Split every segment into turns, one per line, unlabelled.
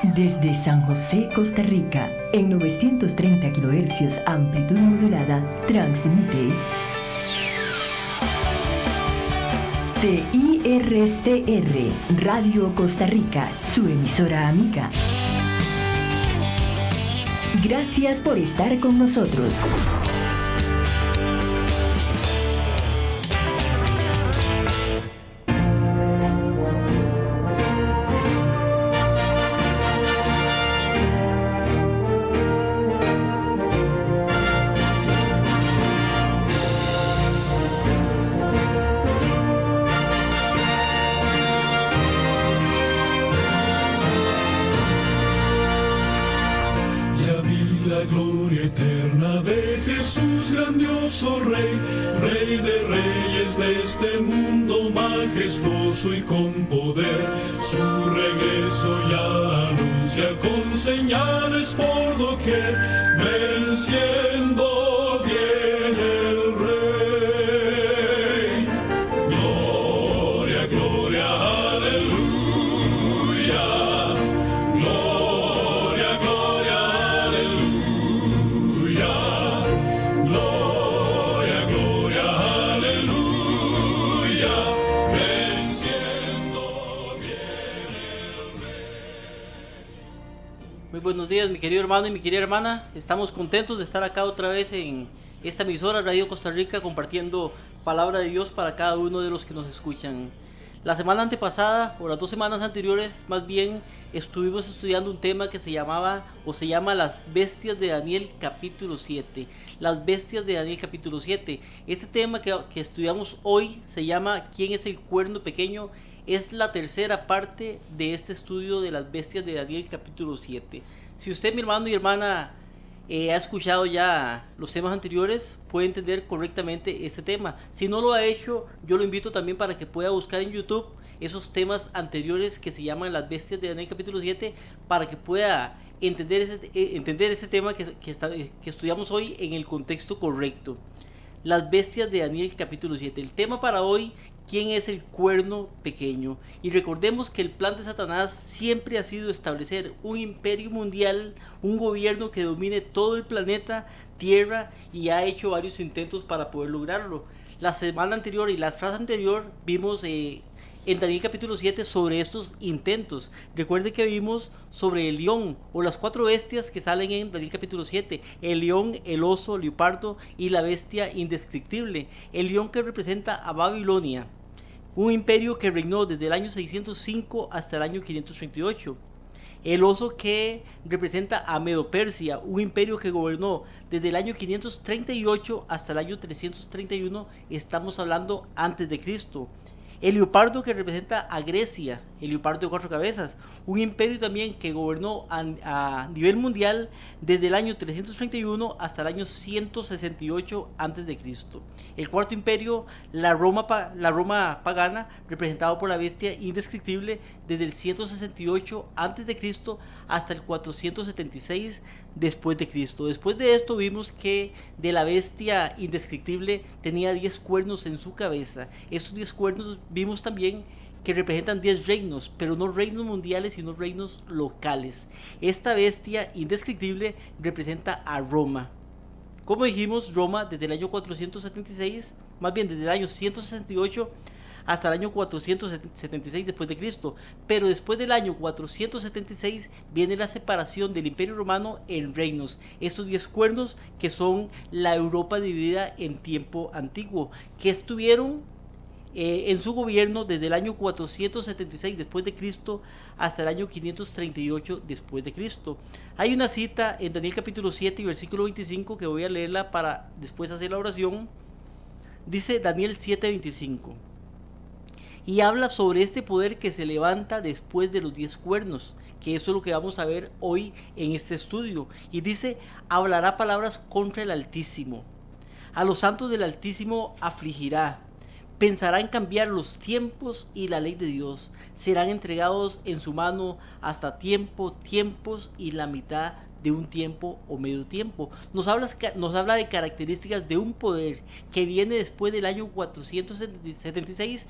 Desde San José, Costa Rica, en 930 kHz amplitud modulada, transmite CIRCR, Radio Costa Rica, su emisora amiga. Gracias por estar con nosotros.
Rey de reyes de este mundo majestuoso y con poder, su regreso ya anuncia con señales por doquier, venciendo viene el Rey. Gloria, gloria, aleluya. Gloria, gloria, aleluya.
Muy buenos días, mi querido hermano y mi querida hermana. Estamos contentos de estar acá otra vez en esta emisora Radio Costa Rica, compartiendo palabra de Dios para cada uno de los que nos escuchan. La semana antepasada, o las 2 semanas anteriores, más bien, estuvimos estudiando un tema que se llama Las Bestias de Daniel capítulo 7. Las Bestias de Daniel capítulo 7. Este tema que estudiamos hoy se llama ¿Quién es el cuerno pequeño? Es la tercera parte de este estudio de las bestias de Daniel capítulo 7. Si usted, mi hermano y hermana, ha escuchado ya los temas anteriores, puede entender correctamente este tema. Si no lo ha hecho, yo lo invito también para que pueda buscar en YouTube esos temas anteriores que se llaman las bestias de Daniel capítulo 7, para que pueda entender ese tema que estudiamos hoy en el contexto correcto. Las bestias de Daniel capítulo 7. El tema para hoy: ¿quién es el cuerno pequeño? Y recordemos que el plan de Satanás siempre ha sido establecer un imperio mundial, un gobierno que domine todo el planeta Tierra, y ha hecho varios intentos para poder lograrlo. La semana anterior y la frase anterior vimos en Daniel capítulo 7 sobre estos intentos. Recuerde que vimos sobre el león o las 4 bestias que salen en Daniel capítulo 7: el león, el oso, el leopardo y la bestia indescriptible. El león que representa a Babilonia, un imperio que reinó desde el año 605 hasta el año 538. El oso que representa a Medo-Persia, un imperio que gobernó desde el año 538 hasta el año 331, estamos hablando antes de Cristo. El leopardo que representa a Grecia, el leopardo de 4 cabezas, un imperio también que gobernó a nivel mundial desde el año 331 hasta el año 168 a.C. El cuarto imperio, la Roma pagana, representado por la bestia indescriptible, desde el 168 a.C. hasta el 476 después de Cristo. Después de esto vimos que de la bestia indescriptible tenía 10 cuernos en su cabeza. Estos 10 cuernos vimos también que representan 10 reinos, pero no reinos mundiales, sino reinos locales. Esta bestia indescriptible representa a Roma. Como dijimos, Roma desde el año 476, más bien desde el año 168 hasta el año 476 después de Cristo. Pero después del año 476 viene la separación del Imperio Romano en reinos. Estos 10 cuernos que son la Europa dividida en tiempo antiguo, que estuvieron en su gobierno desde el año 476 después de Cristo hasta el año 538 después de Cristo. Hay una cita en Daniel capítulo 7 y versículo 25 que voy a leerla para después hacer la oración. Dice Daniel 7:25: y habla sobre este poder que se levanta después de los 10 cuernos, que eso es lo que vamos a ver hoy en este estudio. Y dice: hablará palabras contra el Altísimo, a los santos del Altísimo afligirá, pensará en cambiar los tiempos y la ley de Dios, serán entregados en su mano hasta tiempos y la mitad de un tiempo o medio tiempo. Nos habla de características de un poder que viene después del año 476,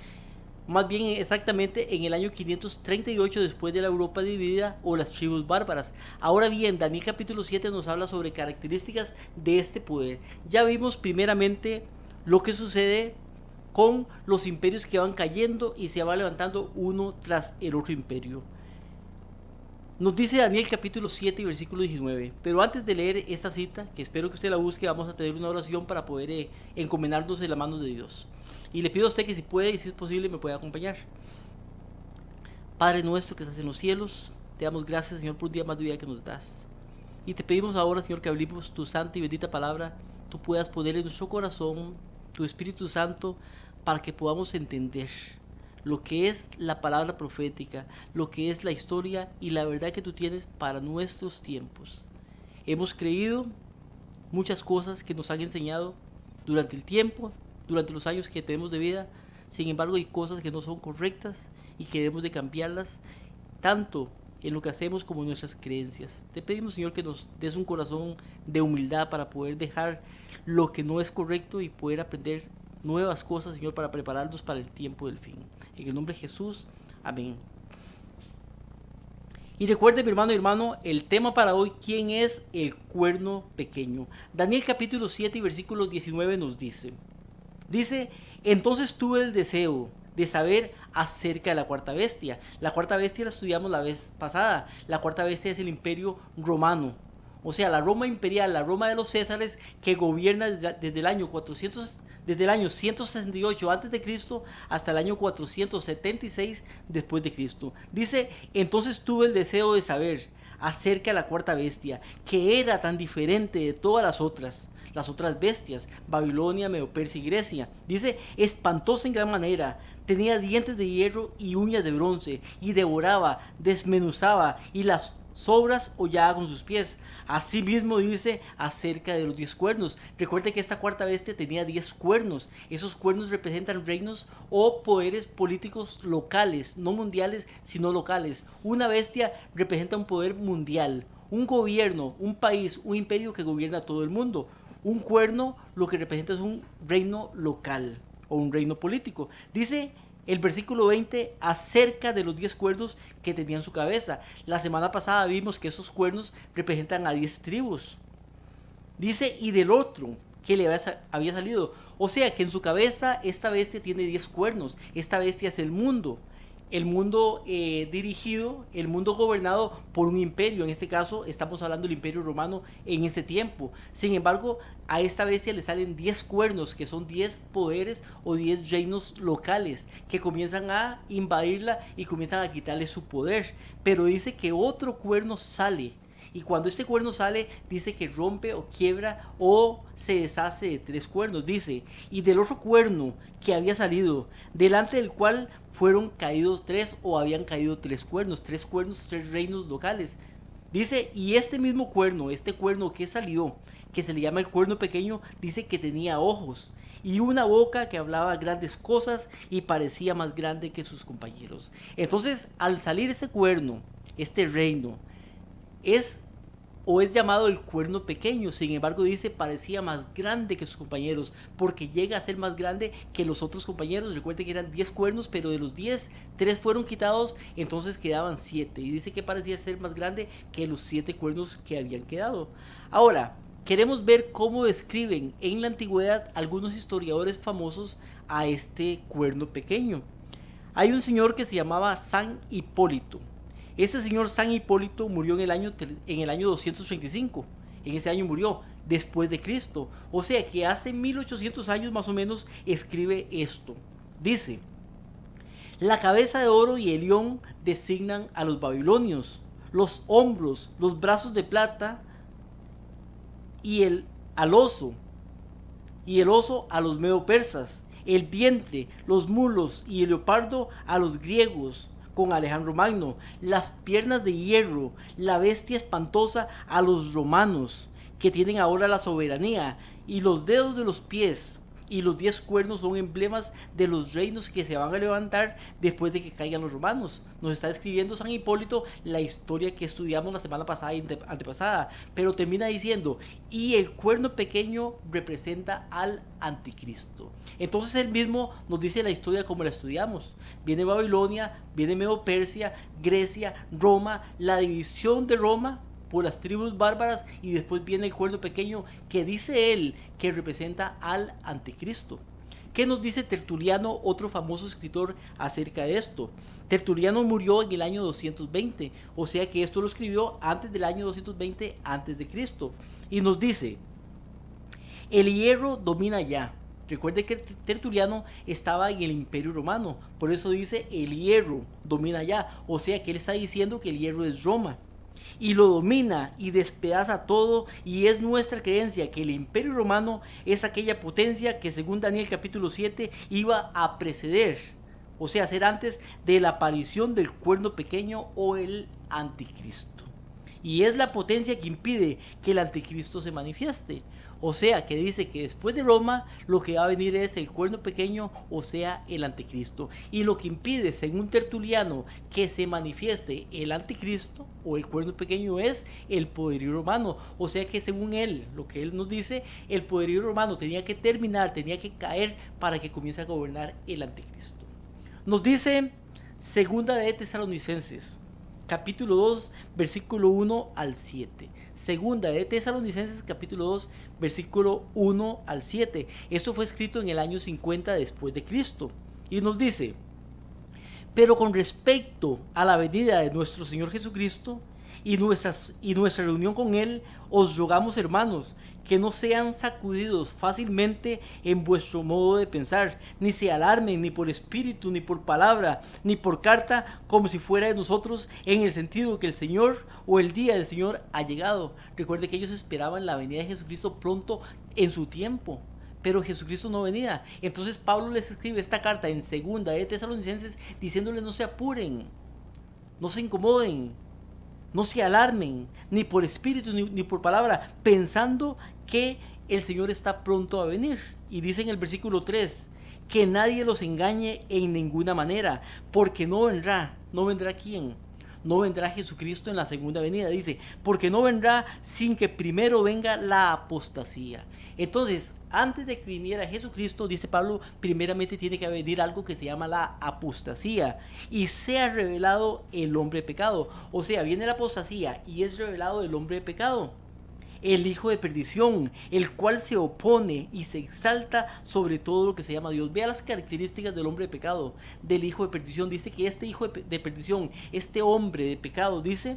más bien exactamente en el año 538 después de la Europa dividida o las tribus bárbaras. Ahora bien, Daniel capítulo 7 nos habla sobre características de este poder. Ya vimos primeramente lo que sucede con los imperios que van cayendo y se va levantando uno tras el otro imperio. Nos dice Daniel capítulo 7 y versículo 19, pero antes de leer esta cita, que espero que usted la busque, vamos a tener una oración para poder encomendarnos en las manos de Dios. Y le pido a usted que si puede y si es posible me pueda acompañar. Padre nuestro que estás en los cielos, te damos gracias, Señor, por un día más de vida que nos das. Y te pedimos ahora, Señor, que abrimos tu santa y bendita palabra, tú puedas poner en nuestro corazón tu Espíritu Santo para que podamos entender lo que es la palabra profética, lo que es la historia y la verdad que tú tienes para nuestros tiempos. Hemos creído muchas cosas que nos han enseñado durante el tiempo, durante los años que tenemos de vida. Sin embargo, hay cosas que no son correctas y que debemos de cambiarlas, tanto en lo que hacemos como en nuestras creencias. Te pedimos, Señor, que nos des un corazón de humildad para poder dejar lo que no es correcto y poder aprender nuevas cosas, Señor, para prepararnos para el tiempo del fin. En el nombre de Jesús, amén. Y recuerde, mi hermano, el tema para hoy, ¿quién es el cuerno pequeño? Daniel capítulo 7 y versículo 19 nos dice, entonces tuve el deseo de saber acerca de la cuarta bestia. La cuarta bestia la estudiamos la vez pasada. La cuarta bestia es el imperio romano. O sea, la Roma imperial, la Roma de los Césares, que gobierna desde el año 168 a.C. hasta el año 476 después de Cristo. Dice, entonces tuve el deseo de saber acerca de la cuarta bestia, que era tan diferente de todas las otras bestias, Babilonia, Medo-Persia y Grecia. Dice, espantosa en gran manera, tenía dientes de hierro y uñas de bronce, y devoraba, desmenuzaba, y las sobras hollaba con sus pies. Asimismo dice acerca de los 10 cuernos. Recuerde que esta cuarta bestia tenía 10 cuernos. Esos cuernos representan reinos o poderes políticos locales, no mundiales, sino locales. Una bestia representa un poder mundial, un gobierno, un país, un imperio que gobierna todo el mundo. Un cuerno lo que representa es un reino local o un reino político. Dice el versículo 20 acerca de los 10 cuernos que tenía en su cabeza. La semana pasada vimos que esos cuernos representan a 10 tribus. Dice, y del otro que le había salido. O sea que en su cabeza esta bestia tiene 10 cuernos. Esta bestia es el mundo dirigido, el mundo gobernado por un imperio. En este caso estamos hablando del imperio romano en este tiempo. Sin embargo, a esta bestia le salen 10 cuernos, que son 10 poderes o 10 reinos locales que comienzan a invadirla y comienzan a quitarle su poder. Pero dice que otro cuerno sale. Y cuando este cuerno sale, dice que rompe o quiebra o se deshace de 3 cuernos. Dice, y del otro cuerno que había salido, delante del cual fueron caídos 3 o habían caído 3 cuernos, 3 reinos locales. Dice, y este mismo cuerno, este cuerno que salió, que se le llama el cuerno pequeño, dice que tenía ojos y una boca que hablaba grandes cosas y parecía más grande que sus compañeros. Entonces, al salir ese cuerno, este reino, es llamado el cuerno pequeño. Sin embargo, dice, parecía más grande que sus compañeros, porque llega a ser más grande que los otros compañeros. Recuerden que eran 10 cuernos, pero de los 10, 3 fueron quitados, entonces quedaban 7. Y dice que parecía ser más grande que los 7 cuernos que habían quedado. Ahora, queremos ver cómo describen en la antigüedad algunos historiadores famosos a este cuerno pequeño. Hay un señor que se llamaba San Hipólito. Ese señor San Hipólito murió en el año 235. En ese año murió, después de Cristo. O sea que hace 1800 años más o menos escribe esto. Dice, la cabeza de oro y el león designan a los babilonios, los hombros, los brazos de plata y al oso a los medo-persas, el vientre, los mulos y el leopardo a los griegos, con Alejandro Magno, las piernas de hierro, la bestia espantosa a los romanos, que tienen ahora la soberanía, y los dedos de los pies y los 10 cuernos son emblemas de los reinos que se van a levantar después de que caigan los romanos. Nos está escribiendo San Hipólito la historia que estudiamos la semana pasada y antepasada, pero termina diciendo, y el cuerno pequeño representa al anticristo. Entonces él mismo nos dice la historia como la estudiamos. Viene Babilonia, viene Medo-Persia, Grecia, Roma, la división de Roma por las tribus bárbaras, y después viene el cuerno pequeño que dice él que representa al anticristo. ¿Qué nos dice Tertuliano, otro famoso escritor, acerca de esto? Tertuliano murió en el año 220, o sea que esto lo escribió antes del año 220 antes de Cristo, y nos dice, el hierro domina ya. Recuerde que Tertuliano estaba en el Imperio Romano, por eso dice el hierro domina ya, o sea que él está diciendo que el hierro es Roma. Y lo domina y despedaza todo, y es nuestra creencia que el Imperio Romano es aquella potencia que según Daniel capítulo 7 iba a preceder, o sea, ser antes de la aparición del cuerno pequeño o el anticristo. Y es la potencia que impide que el anticristo se manifieste. O sea, que dice que después de Roma lo que va a venir es el cuerno pequeño, o sea, el anticristo. Y lo que impide, según Tertuliano, que se manifieste el anticristo o el cuerno pequeño es el poderío romano. O sea que según él, lo que él nos dice, el poderío romano tenía que terminar, tenía que caer para que comience a gobernar el anticristo. Nos dice Segunda de Tesalonicenses, capítulo 2, versículo 1 al 7. Segunda de Tesalonicenses, capítulo 2, versículo 1 al 7. Esto fue escrito en el año 50 después de Cristo. Y nos dice, pero con respecto a la venida de nuestro Señor Jesucristo y nuestra reunión con Él, os rogamos, hermanos, que no sean sacudidos fácilmente en vuestro modo de pensar, ni se alarmen ni por espíritu, ni por palabra, ni por carta, como si fuera de nosotros, en el sentido que el Señor o el día del Señor ha llegado. Recuerde que ellos esperaban la venida de Jesucristo pronto en su tiempo, pero Jesucristo no venía. Entonces Pablo les escribe esta carta en Segunda de Tesalonicenses diciéndoles no se apuren, no se incomoden, no se alarmen, ni por espíritu ni por palabra, pensando que el Señor está pronto a venir. Y dice en el versículo 3, que nadie los engañe en ninguna manera, porque no vendrá ¿quién? No vendrá Jesucristo en la segunda venida, dice, porque no vendrá sin que primero venga la apostasía. Entonces, antes de que viniera Jesucristo, dice Pablo, primeramente tiene que venir algo que se llama la apostasía, y sea revelado el hombre de pecado. O sea, viene la apostasía y es revelado el hombre de pecado, el hijo de perdición, el cual se opone y se exalta sobre todo lo que se llama Dios. Vea las características del hombre de pecado, del hijo de perdición. Dice que este hijo de perdición, este hombre de pecado, dice,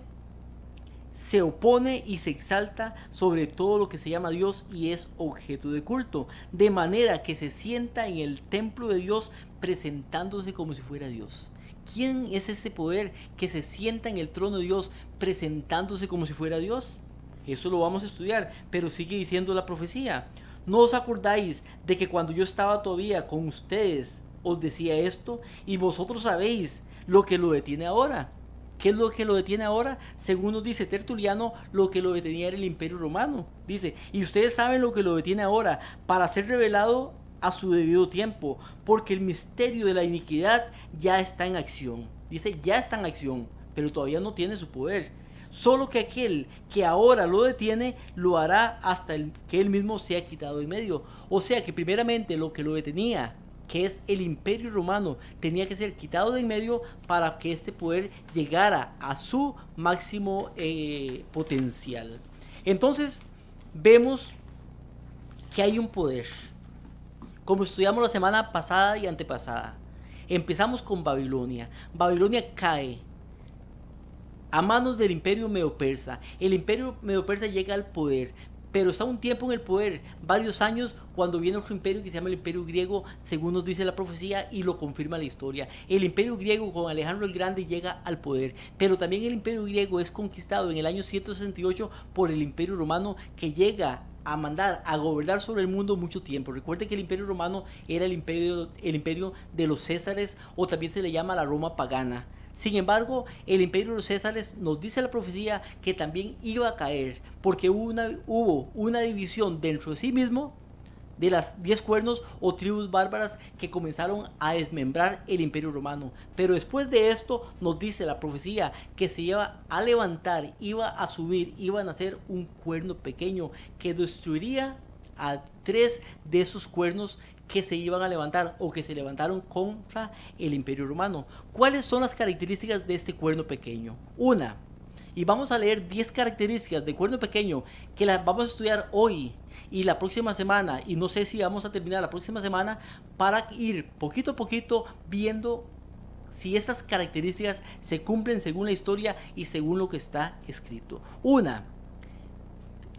se opone y se exalta sobre todo lo que se llama Dios y es objeto de culto, de manera que se sienta en el templo de Dios presentándose como si fuera Dios. ¿Quién es este poder que se sienta en el trono de Dios presentándose como si fuera Dios? Eso lo vamos a estudiar, pero sigue diciendo la profecía. ¿No os acordáis de que cuando yo estaba todavía con ustedes os decía esto? Y vosotros sabéis lo que lo detiene ahora. ¿Qué es lo que lo detiene ahora? Según nos dice Tertuliano, lo que lo detenía era el Imperio Romano. Dice, y ustedes saben lo que lo detiene ahora, para ser revelado a su debido tiempo, porque el misterio de la iniquidad ya está en acción. Dice, ya está en acción, pero todavía no tiene su poder. Solo que aquel que ahora lo detiene, lo hará hasta que él mismo sea quitado de medio. O sea que primeramente lo que lo detenía, que es el Imperio Romano, tenía que ser quitado de en medio para que este poder llegara a su máximo potencial. Entonces vemos que hay un poder, como estudiamos la semana pasada y antepasada. Empezamos con Babilonia. Babilonia cae a manos del Imperio Medo-Persa. El Imperio Medo-Persa llega al poder, pero está un tiempo en el poder, varios años, cuando viene otro imperio que se llama el Imperio Griego, según nos dice la profecía y lo confirma la historia. El Imperio Griego con Alejandro el Grande llega al poder, pero también el Imperio Griego es conquistado en el año 168 por el Imperio Romano, que llega a mandar, a gobernar sobre el mundo mucho tiempo. Recuerde que el Imperio Romano era el imperio de los Césares, o también se le llama la Roma pagana. Sin embargo, el Imperio de los Césares, nos dice la profecía, que también iba a caer, porque hubo una división dentro de sí mismo de las 10 cuernos o tribus bárbaras que comenzaron a desmembrar el Imperio Romano. Pero después de esto nos dice la profecía que se iba a levantar, iba a subir, iba a nacer un cuerno pequeño que destruiría a 3 de esos cuernos que se iban a levantar o que se levantaron contra el Imperio Romano. ¿Cuáles son las características de este cuerno pequeño? Una, y vamos a leer 10 características de cuerno pequeño que las vamos a estudiar hoy y la próxima semana, y no sé si vamos a terminar la próxima semana, para ir poquito a poquito viendo si estas características se cumplen según la historia y según lo que está escrito. Una,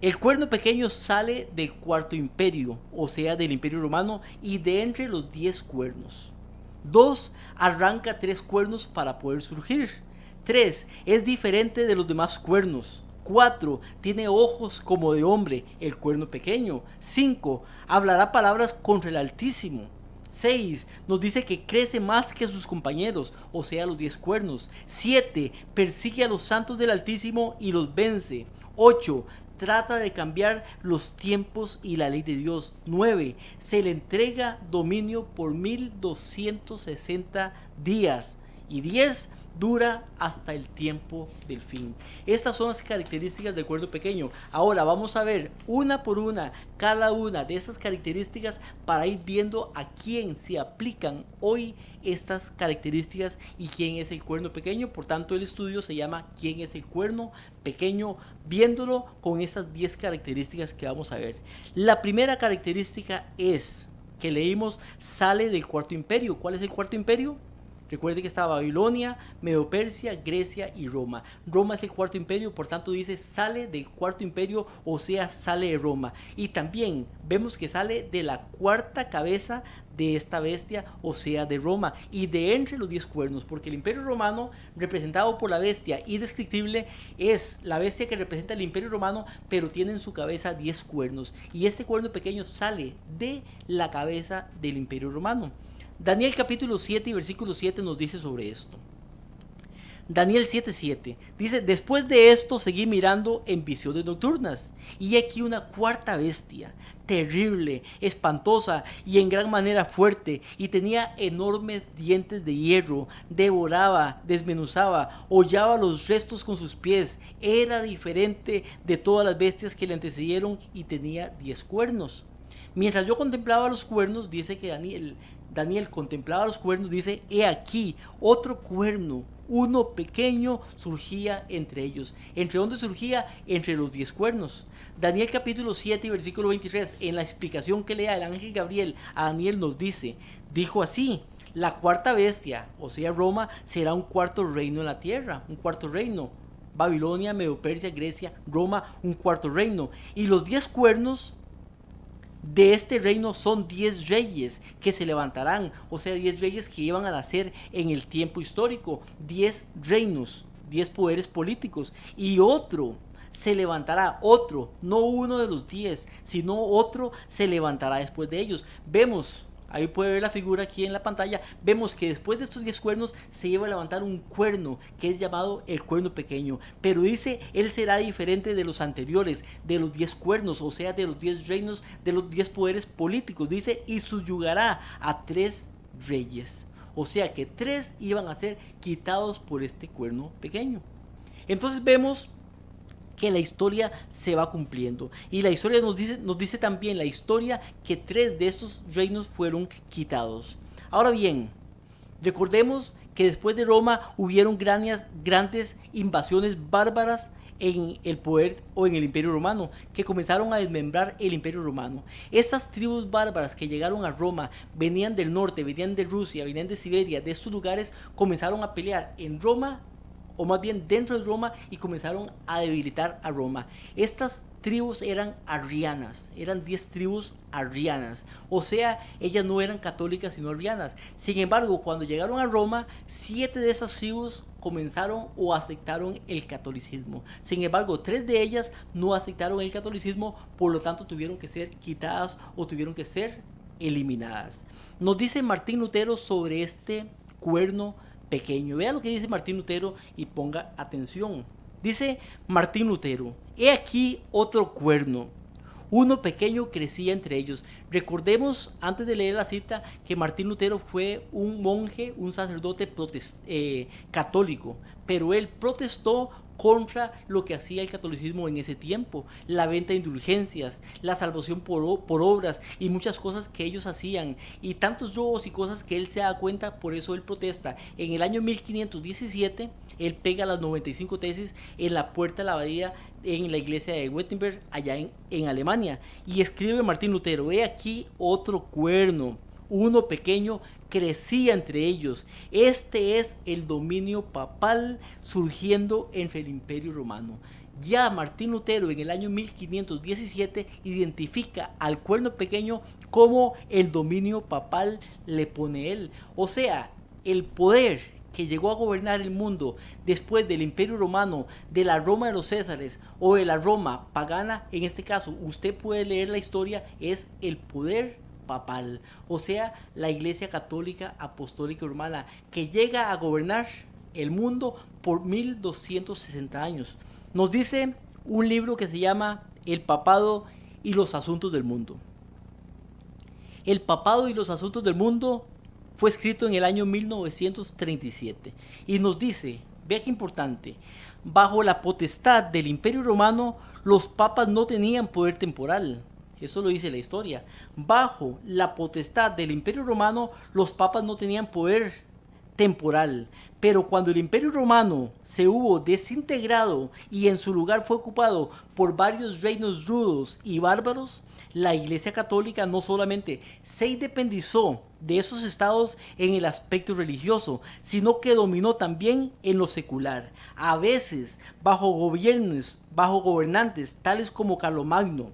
el cuerno pequeño sale del cuarto imperio, o sea del Imperio Romano, y de entre los 10 cuernos. 2, arranca 3 cuernos para poder surgir. 3, es diferente de los demás cuernos. 4, tiene ojos como de hombre, el cuerno pequeño. 5, hablará palabras contra el Altísimo. 6, nos dice que crece más que sus compañeros, o sea los 10 cuernos. 7, persigue a los santos del Altísimo y los vence. 8, trata de cambiar los tiempos y la ley de Dios. 9, se le entrega dominio por 1260 días. Y 10, dura hasta el tiempo del fin. Estas son las características del cuerno pequeño. Ahora vamos a ver una por una cada una de esas características para ir viendo a quién se aplican hoy estas características y quién es el cuerno pequeño. Por tanto, el estudio se llama ¿Quién es el cuerno pequeño? Viéndolo con esas 10 características que vamos a ver. La primera característica es que leímos, sale del cuarto imperio. ¿Cuál es el cuarto imperio? Recuerde que estaba Babilonia, Medo-Persia, Grecia y Roma. Roma es el cuarto imperio, por tanto dice sale del cuarto imperio, o sea, sale de Roma. Y también vemos que sale de la cuarta cabeza de esta bestia, o sea, de Roma, y de entre los 10 cuernos, porque el Imperio Romano, representado por la bestia indescriptible, es la bestia que representa el Imperio Romano, pero tiene en su cabeza 10 cuernos, y este cuerno pequeño sale de la cabeza del Imperio Romano. Daniel capítulo 7 y versículo 7 nos dice sobre esto. Daniel 7:7 dice: después de esto seguí mirando en visiones nocturnas, y aquí una cuarta bestia, terrible, espantosa y en gran manera fuerte, y tenía enormes dientes de hierro, devoraba, desmenuzaba, hollaba los restos con sus pies, era diferente de todas las bestias que le antecedieron y tenía 10 cuernos. Mientras yo contemplaba los cuernos, dice que Daniel contemplaba los cuernos, dice: he aquí otro cuerno, uno pequeño, surgía entre ellos. ¿Entre dónde surgía? Entre los 10 cuernos. Daniel capítulo 7 y versículo 23, en la explicación que le da el ángel Gabriel a Daniel, nos dice, dijo así: la cuarta bestia, o sea Roma, será un cuarto reino en la tierra, un cuarto reino. Babilonia, Medo-Persia, Grecia, Roma, un cuarto reino. Y los 10 cuernos de este reino son 10 reyes que se levantarán, o sea 10 reyes que iban a nacer en el tiempo histórico, 10 reinos, 10 poderes políticos, y otro se levantará, otro, no uno de los 10, sino otro se levantará después de ellos. Vemos, ahí puede ver la figura aquí en la pantalla, vemos que después de estos 10 cuernos se iba a levantar un cuerno que es llamado el cuerno pequeño, pero dice, él será diferente de los anteriores, de los 10 cuernos, o sea, de los 10 reinos, de los 10 poderes políticos, dice, y subyugará a 3 reyes, o sea que 3 iban a ser quitados por este cuerno pequeño. Entonces vemos que la historia se va cumpliendo, y la historia nos dice también la historia que 3 de estos reinos fueron quitados. Ahora bien, recordemos que después de Roma hubieron grandes invasiones bárbaras en el poder o en el Imperio Romano, que comenzaron a desmembrar el Imperio Romano. Esas tribus bárbaras que llegaron a Roma, venían del norte, venían de Rusia, venían de Siberia, de estos lugares, comenzaron a pelear en Roma, o más bien dentro de Roma, y comenzaron a debilitar a Roma. Estas tribus eran arrianas, eran 10 tribus arrianas, o sea, ellas no eran católicas sino arrianas. Sin embargo, cuando llegaron a Roma, 7 de esas tribus comenzaron o aceptaron el catolicismo. Sin embargo, 3 de ellas no aceptaron el catolicismo, por lo tanto tuvieron que ser quitadas o tuvieron que ser eliminadas. Nos dice Martín Lutero sobre este cuerno pequeño. Vea lo que dice Martín Lutero y ponga atención. Dice Martín Lutero: he aquí otro cuerno, Uno pequeño crecía entre ellos. Recordemos, antes de leer la cita, que Martín Lutero fue un monje, un sacerdote católico, pero él protestó contra lo que hacía el catolicismo en ese tiempo, la venta de indulgencias, la salvación por obras y muchas cosas que ellos hacían, y tantos robos y cosas que él se da cuenta, por eso él protesta. En el año 1517, él pega las 95 tesis en la puerta de la abadía en la iglesia de Wittenberg, allá en Alemania, y escribe Martín Lutero: he aquí otro cuerno, uno pequeño crecía entre ellos. Este es el dominio papal surgiendo en el Imperio Romano. Ya Martín Lutero en el año 1517 identifica al cuerno pequeño como el dominio papal, le pone él. O sea, el poder que llegó a gobernar el mundo después del Imperio Romano, de la Roma de los Césares o de la Roma pagana, en este caso usted puede leer la historia, es el poder papal, o sea, la Iglesia Católica Apostólica Romana, que llega a gobernar el mundo por 1260 años. Nos dice un libro que se llama El Papado y los Asuntos del Mundo. El Papado y los Asuntos del Mundo fue escrito en el año 1937 y nos dice, vea qué importante: bajo la potestad del Imperio Romano, los papas no tenían poder temporal. Eso lo dice la historia. Bajo la potestad del Imperio Romano, los papas no tenían poder temporal. Pero cuando el Imperio Romano se hubo desintegrado y en su lugar fue ocupado por varios reinos rudos y bárbaros, la Iglesia Católica no solamente se independizó de esos estados en el aspecto religioso, sino que dominó también en lo secular. A veces bajo gobernantes tales como Carlomagno,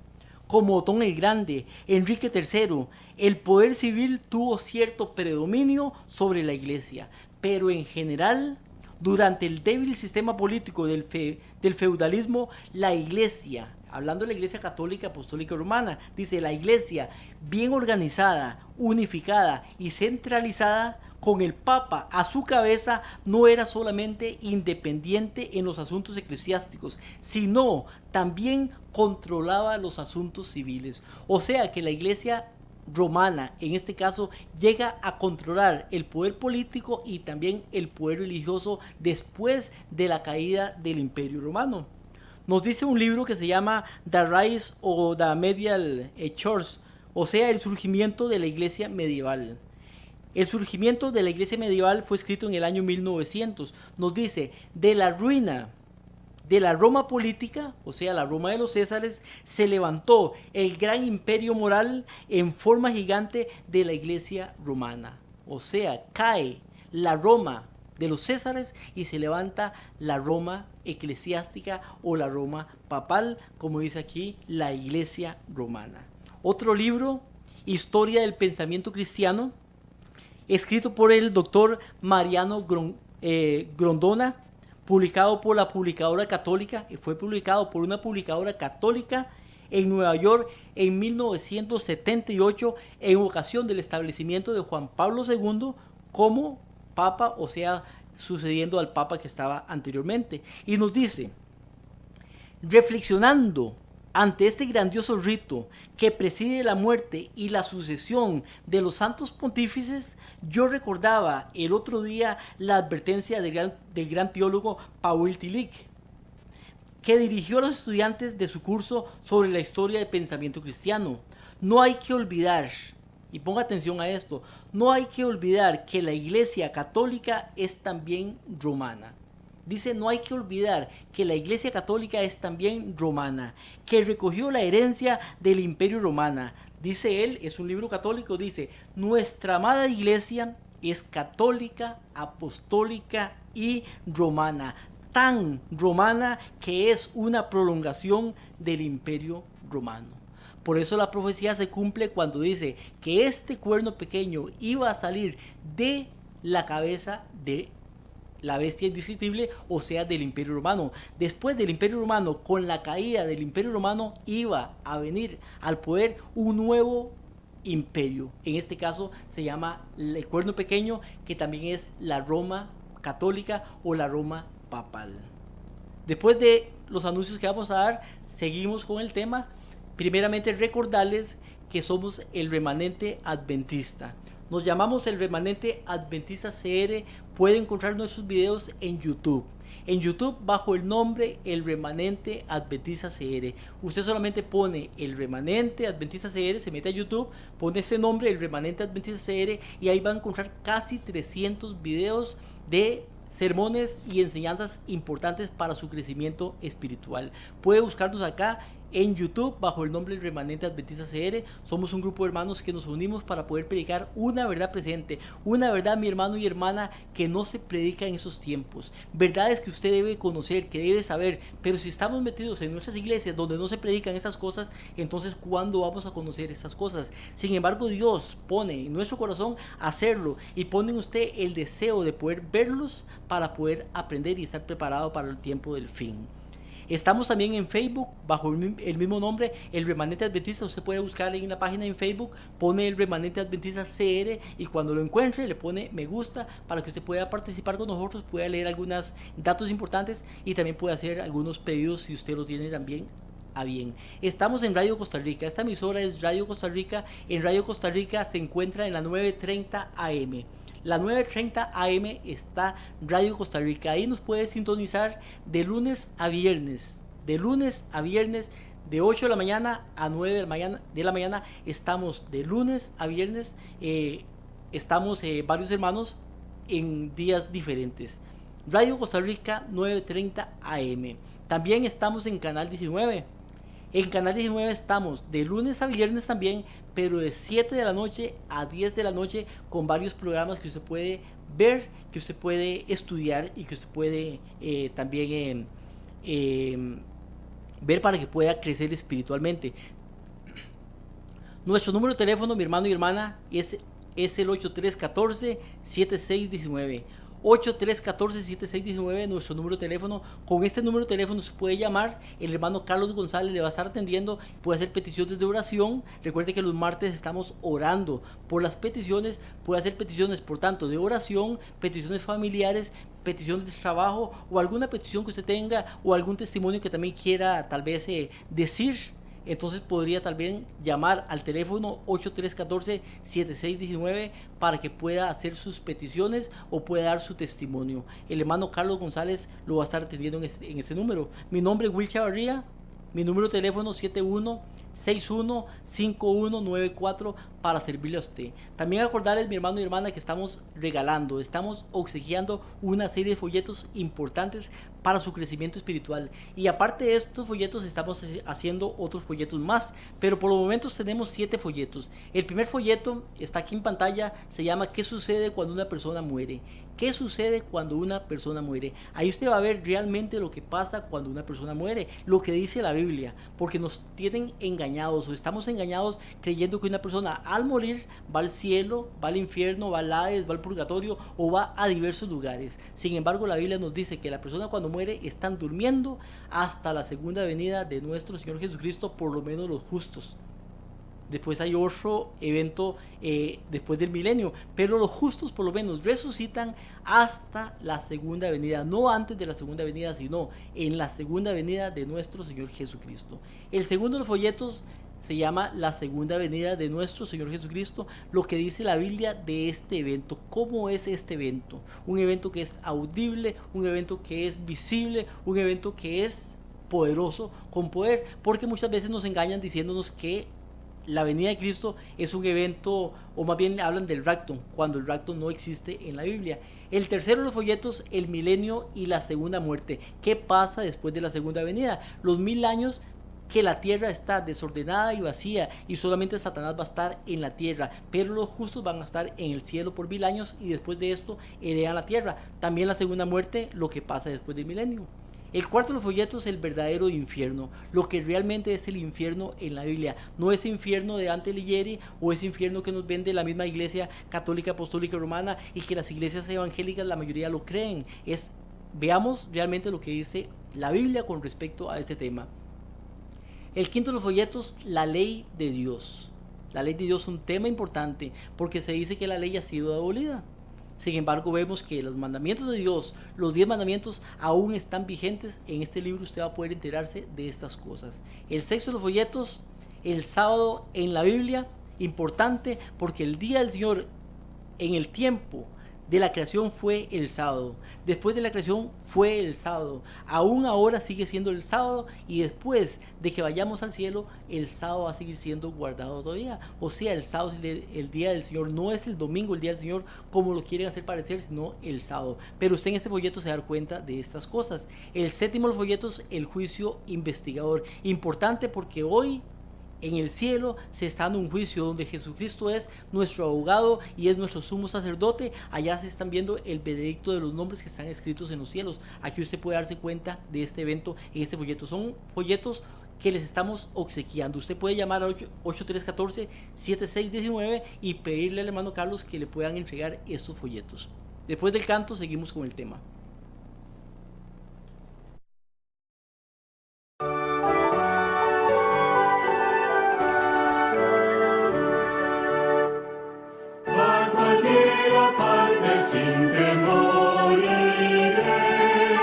como Otón el Grande, Enrique III, el poder civil tuvo cierto predominio sobre la Iglesia, pero en general, durante el débil sistema político del feudalismo, la Iglesia, hablando de la Iglesia Católica Apostólica Romana, dice: la Iglesia, bien organizada, unificada y centralizada, con el Papa a su cabeza, no era solamente independiente en los asuntos eclesiásticos, sino también controlaba los asuntos civiles. O sea que la Iglesia romana, en este caso, llega a controlar el poder político y también el poder religioso después de la caída del Imperio Romano. Nos dice un libro que se llama The Rise of the Medieval Church, o sea, el surgimiento de la Iglesia medieval. El surgimiento de la Iglesia medieval fue escrito en el año 1900. Nos dice: de la ruina de la Roma política, o sea, la Roma de los Césares, se levantó el gran imperio moral en forma gigante de la Iglesia romana. O sea, cae la Roma de los Césares y se levanta la Roma eclesiástica o la Roma papal, como dice aquí, la Iglesia romana. Otro libro, Historia del Pensamiento Cristiano, escrito por el doctor Mariano Grondona, publicado por la publicadora católica, fue publicado por una publicadora católica en Nueva York en 1978, en ocasión del establecimiento de Juan Pablo II como Papa, o sea, sucediendo al Papa que estaba anteriormente. Y nos dice: reflexionando ante este grandioso rito que preside la muerte y la sucesión de los santos pontífices, yo recordaba el otro día la advertencia del gran teólogo Paul Tillich, que dirigió a los estudiantes de su curso sobre la historia del pensamiento cristiano. No hay que olvidar, y ponga atención a esto, no hay que olvidar que la Iglesia Católica es también romana. Dice: no hay que olvidar que la Iglesia Católica es también romana, que recogió la herencia del Imperio Romano. Dice él, es un libro católico, dice: nuestra amada Iglesia es católica, apostólica y romana, tan romana que es una prolongación del Imperio Romano. Por eso la profecía se cumple cuando dice que este cuerno pequeño iba a salir de la cabeza de la bestia indescriptible, o sea, del Imperio Romano. Después del Imperio Romano, con la caída del Imperio Romano, iba a venir al poder un nuevo imperio. En este caso se llama el cuerno pequeño, que también es la Roma católica o la Roma papal. Después de los anuncios que vamos a dar, seguimos con el tema Primeramente recordarles que somos el Remanente Adventista. Nos llamamos el Remanente Adventista CR. Puede encontrar nuestros videos en YouTube. En YouTube bajo el nombre El Remanente Adventista CR. Usted solamente pone El Remanente Adventista CR, se mete a YouTube, pone ese nombre, El Remanente Adventista CR, y ahí va a encontrar casi 300 videos de sermones y enseñanzas importantes para su crecimiento espiritual. Puede buscarnos acá en YouTube bajo el nombre del Remanente Adventista CR. Somos un grupo de hermanos que nos unimos para poder predicar una verdad presente, una verdad, mi hermano y hermana, que no se predica en esos tiempos, verdades que usted debe conocer, que debe saber. Pero si estamos metidos en nuestras iglesias donde no se predican esas cosas, entonces ¿cuándo vamos a conocer esas cosas? Sin embargo, Dios pone en nuestro corazón hacerlo, y pone en usted el deseo de poder verlos para poder aprender y estar preparado para el tiempo del fin. Estamos también en Facebook bajo el mismo nombre, El Remanente Adventista. Usted puede buscar en la página en Facebook, pone El Remanente Adventista CR, y cuando lo encuentre le pone me gusta para que usted pueda participar con nosotros, pueda leer algunos datos importantes y también puede hacer algunos pedidos si usted lo tiene también a bien. Estamos en Radio Costa Rica. Esta emisora es Radio Costa Rica. En Radio Costa Rica se encuentra en la 9:30 AM. La 9:30 AM está Radio Costa Rica. Ahí nos puede sintonizar de lunes a viernes. De lunes a viernes, de 8 de la mañana a 9 de la mañana. Estamos de lunes a viernes. Estamos varios hermanos en días diferentes. Radio Costa Rica 9:30 AM. También estamos en Canal 19. En Canal 19 estamos de lunes a viernes también, pero de 7 de la noche a 10 de la noche, con varios programas que usted puede ver, que usted puede estudiar y que usted puede también ver para que pueda crecer espiritualmente. Nuestro número de teléfono, mi hermano y hermana, es el 8314-7619. 8314-7619, nuestro número de teléfono. Con este número de teléfono se puede llamar, el hermano Carlos González le va a estar atendiendo, puede hacer peticiones de oración. Recuerde que los martes estamos orando por las peticiones, puede hacer peticiones por tanto de oración, peticiones familiares, peticiones de trabajo, o alguna petición que usted tenga, o algún testimonio que también quiera tal vez decir. Entonces podría también llamar al teléfono 8314-7619 para que pueda hacer sus peticiones o pueda dar su testimonio. El hermano Carlos González lo va a estar atendiendo en ese número. Mi nombre es Will Chavarría, mi número de teléfono 7161-5194 para servirle a usted. También acordarles, mi hermano y hermana, que estamos regalando, estamos obsequiando una serie de folletos importantes para su crecimiento espiritual. Y aparte de estos folletos, estamos haciendo otros folletos más, pero por los momentos tenemos 7 folletos. El primer folleto está aquí en pantalla, se llama ¿Qué sucede cuando una persona muere? ¿Qué sucede cuando una persona muere? Ahí usted va a ver realmente lo que pasa cuando una persona muere, lo que dice la Biblia, porque nos tienen engañados, o estamos engañados creyendo que una persona al morir va al cielo, va al infierno, va al Hades, va al purgatorio o va a diversos lugares. Sin embargo, la Biblia nos dice que la persona cuando muere están durmiendo hasta la segunda venida de nuestro Señor Jesucristo, por lo menos los justos. Después hay otro evento después del milenio, pero los justos por lo menos resucitan hasta la segunda venida, no antes de la segunda venida, sino en la segunda venida de nuestro Señor Jesucristo. El segundo de los folletos se llama La segunda venida de nuestro Señor Jesucristo, lo que dice la Biblia de este evento. ¿Cómo es este evento? Un evento que es audible, un evento que es visible, un evento que es poderoso, con poder, porque muchas veces nos engañan diciéndonos que la venida de Cristo es un evento, o más bien hablan del rapto, cuando el rapto no existe en la Biblia. El tercero de los folletos, el milenio y la segunda muerte. ¿Qué pasa después de la segunda venida? Los 1000 años que la tierra está desordenada y vacía, y solamente Satanás va a estar en la tierra, pero los justos van a estar en el cielo por 1000 años, y después de esto heredan la tierra. También la segunda muerte, lo que pasa después del milenio. El cuarto de los folletos, el verdadero infierno, lo que realmente es el infierno en la Biblia. No ese infierno de Dante Alighieri o ese infierno que nos vende la misma iglesia católica, apostólica, romana, y que las iglesias evangélicas la mayoría lo creen. Veamos realmente lo que dice la Biblia con respecto a este tema. El quinto de los folletos, la ley de Dios. La ley de Dios es un tema importante porque se dice que la ley ha sido abolida. Sin embargo, vemos que los mandamientos de Dios, los 10 mandamientos, aún están vigentes. En este libro usted va a poder enterarse de estas cosas. El sexto de los folletos, El sábado en la Biblia, importante porque el día del Señor en el tiempo de la creación fue el sábado. Después de la creación fue el sábado. Aún ahora sigue siendo el sábado, y después de que vayamos al cielo, el sábado va a seguir siendo guardado todavía. O sea, el sábado es el día del Señor. No es el domingo el día del Señor como lo quieren hacer parecer, sino el sábado. Pero usted en este folleto se da cuenta de estas cosas. El séptimo de los folletos, el juicio investigador. Importante porque hoy en el cielo se está dando un juicio donde Jesucristo es nuestro abogado y es nuestro sumo sacerdote. Allá se están viendo el veredicto de los nombres que están escritos en los cielos. Aquí usted puede darse cuenta de este evento en este folleto. Son folletos que les estamos obsequiando. Usted puede llamar al 8314-7619 y pedirle al hermano Carlos que le puedan entregar estos folletos. Después del canto seguimos con el tema.
Sin temor iré,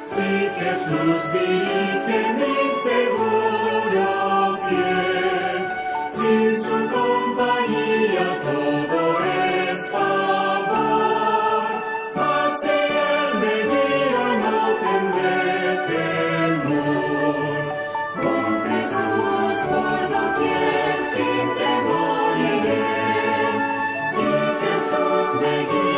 si Jesús dirige mi seguro pie, sin su compañía todo es pavor, mas si Él me guía no tendré temor, con Jesús por doquier sin temor iré, si Jesús me guía.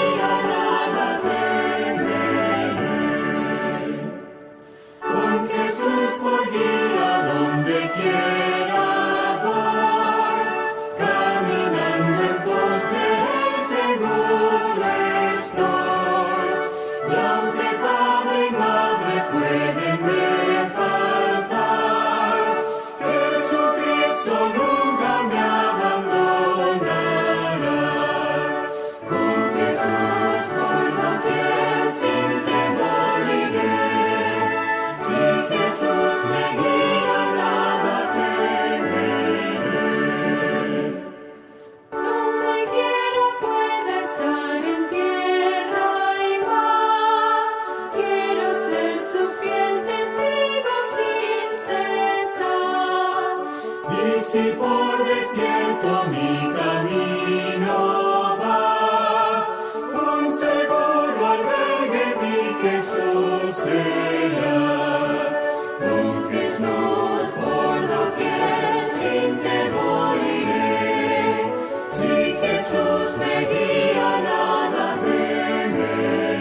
Si por desierto mi camino va, un seguro albergue mi Jesús será. Con Jesús por doquier sin temor iré, si Jesús me guía nada temeré.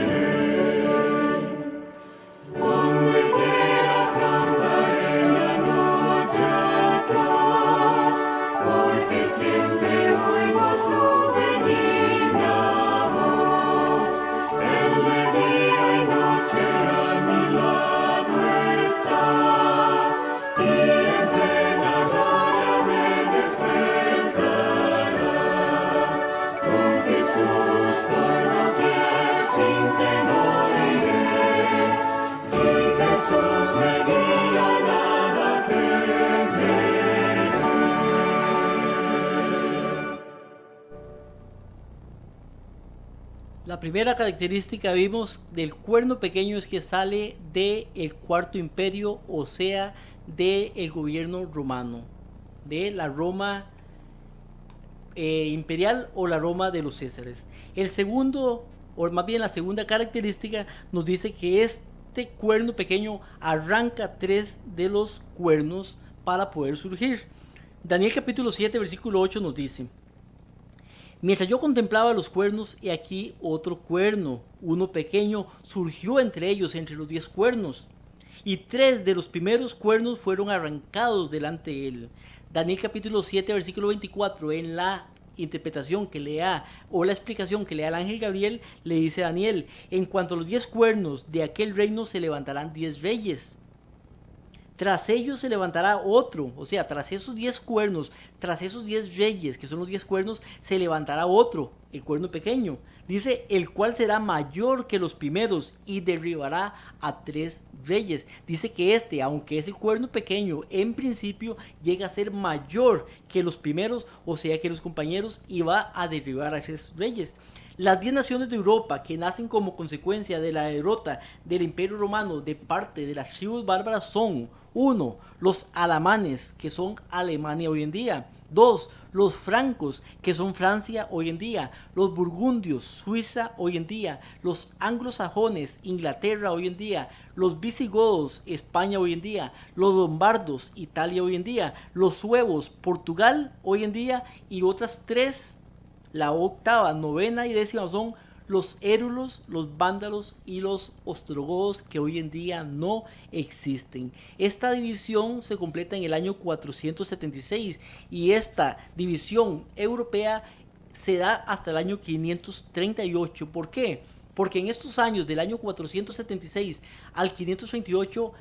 Donde quiera afrontaré la noche atroz, porque siempre oigo su benigna voz. Él de día y noche a mi lado está, y en plena gloria me despertará. Con Jesús por doquier sin temor iré, si Jesús me guía nada temeré.
La primera característica vimos del cuerno pequeño es que sale del cuarto imperio, o sea, del gobierno romano, de la Roma imperial o la Roma de los Césares. El segundo, o más bien la segunda característica, nos dice que este cuerno pequeño arranca 3 de los cuernos para poder surgir. Daniel capítulo 7 versículo 8 nos dice: mientras yo contemplaba los cuernos, he aquí otro cuerno, uno pequeño, surgió entre ellos, entre los 10 cuernos. Y 3 de los primeros cuernos fueron arrancados delante de él. Daniel capítulo 7, versículo 24, en la interpretación que le da, o la explicación que le da el ángel Gabriel, le dice a Daniel: en cuanto a los 10 cuernos de aquel reino se levantarán 10 reyes. Tras ellos se levantará otro, o sea, tras esos 10 cuernos, tras esos 10 reyes, que son los 10 cuernos, se levantará otro, el cuerno pequeño. Dice, el cual será mayor que los primeros y derribará a 3 reyes. Dice que este, aunque es el cuerno pequeño, en principio llega a ser mayor que los primeros, o sea que los compañeros, y va a derribar a 3 reyes. Las 10 naciones de Europa que nacen como consecuencia de la derrota del Imperio Romano de parte de las tribus bárbaras son: 1. Los alamanes, que son Alemania hoy en día. 2. Los francos, que son Francia hoy en día. Los burgundios, Suiza hoy en día. Los anglosajones, Inglaterra hoy en día. Los visigodos, España hoy en día. Los lombardos, Italia hoy en día. Los suevos, Portugal hoy en día. Y otras 3, la octava, novena y décima, son los érulos, los vándalos y los ostrogodos, que hoy en día no existen. Esta división se completa en el año 476 y esta división europea se da hasta el año 538. ¿Por qué? Porque en estos años del año 476 al 538